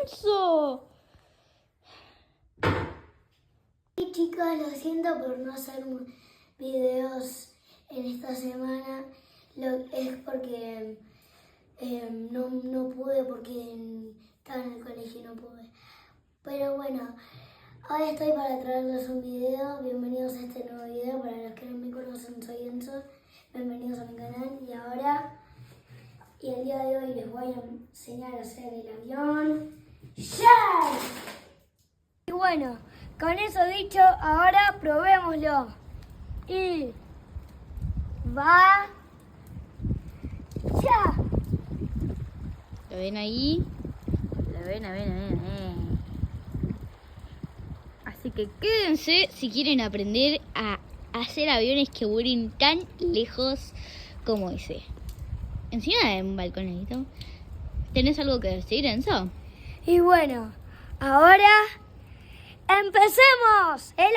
Enzo! Y chicos, lo siento por no hacer videos en esta semana. Es porque no pude, porque estaba en el colegio y no pude. Pero bueno, hoy estoy para traerles un video. Bienvenidos a este nuevo video. Para los que no me conocen, soy Enzo. Bienvenidos a mi canal. Y el día de hoy les voy a enseñar a hacer el avión. ¡Ya! Y bueno, con eso dicho, ahora probémoslo. Y va ya. ¿Lo ven ahí? ¿Lo ven? Así que quédense si quieren aprender a hacer aviones que vuelen tan lejos como ese. Encima de un balconito. ¿Tenés algo que decir, Enzo? Y bueno, ahora ¡empecemos! ¡El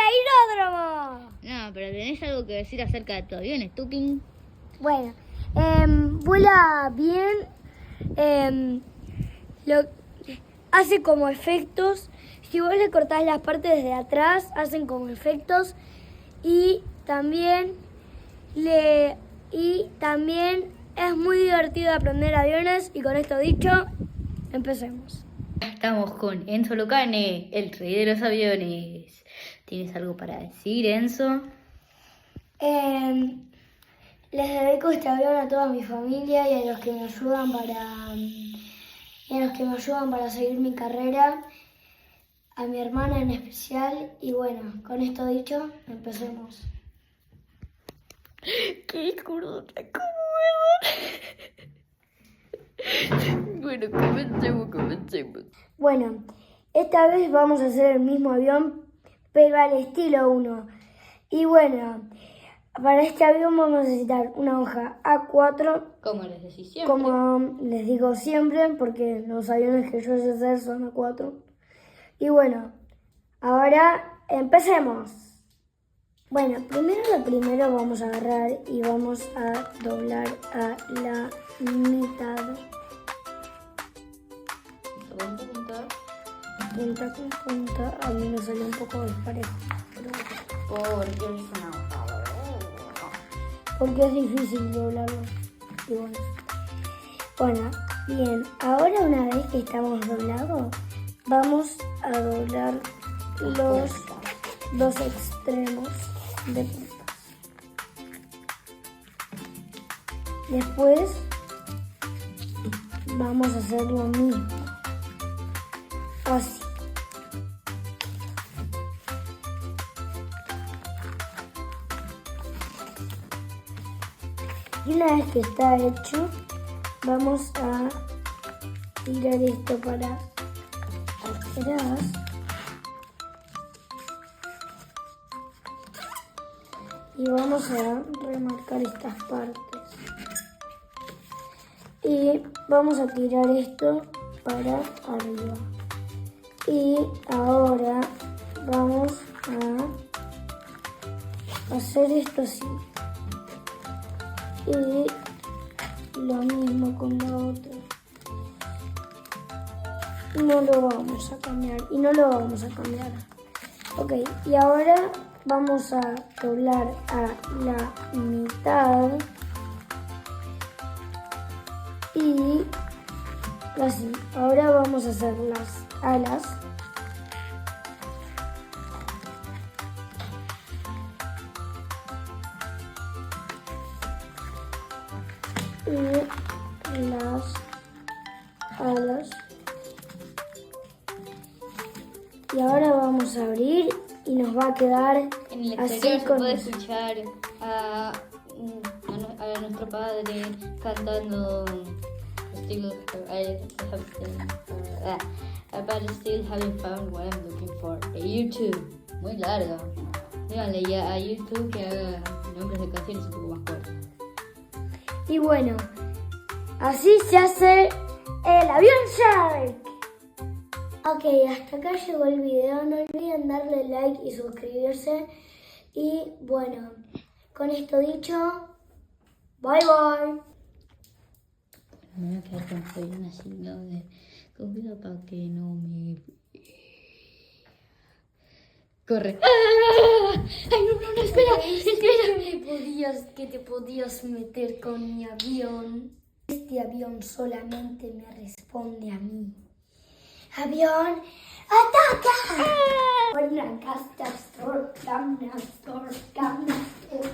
aeródromo! No, pero tenés algo que decir acerca de tu avión, Stuking. Bueno, vuela bien, hace como efectos. Si vos le cortás las partes de atrás, hacen como efectos. Y también es muy divertido aprender aviones. Y con esto dicho, empecemos. Estamos con Enzo Locane, el rey de los aviones. ¿Tienes algo para decir, Enzo? Les dedico este avión a toda mi familia y a los que me ayudan para seguir mi carrera, a mi hermana en especial. Y bueno, con esto dicho, empecemos. ¡Qué discurso tan cómodo! Bueno, comencemos. Bueno, esta vez vamos a hacer el mismo avión, pero al estilo 1. Y bueno, para este avión vamos a necesitar una hoja A4. Como les decís siempre. Como les digo siempre, porque los aviones que yo sé hacer son A4. Y bueno, ahora empecemos. Bueno, primero vamos a agarrar y vamos a doblar a la mitad. Punta con punta, a mí me sale un poco desparejo. Porque es una hoja. Porque es difícil doblarlo. Y bueno, bien, ahora una vez que estamos doblados, vamos a doblar los dos extremos de puntas. Después vamos a hacer lo mismo. Así. Y una vez que está hecho, vamos a tirar esto para atrás. Y vamos a remarcar estas partes. Y vamos a tirar esto para arriba. Y ahora vamos a hacer esto así. Y lo mismo con la otra. No lo vamos a cambiar. Ok, y ahora vamos a doblar a la mitad. Y así. Ahora vamos a hacer las alas. Y las alas. Y ahora vamos a abrir y nos va a quedar En el así exterior se con puede escuchar a nuestro padre cantando About still haven't found what I'm looking for. A YouTube, muy larga. Díganle ya a YouTube que haga nombres de canciones un poco más cortos. Y bueno, así se hace el avión Shark. Ok, hasta acá llegó el video. No olviden darle like y suscribirse. Y bueno, con esto dicho, bye bye. Me voy a quedar con Fabián así, ¿no? Con cuidado para que no me... Corre. ¡Ah! ¡Ay, no, espera! ¡Espera! Que te podías meter con mi avión. Este avión solamente me responde a mí. ¡Avión! ¡Ataca! Una Gamma Store.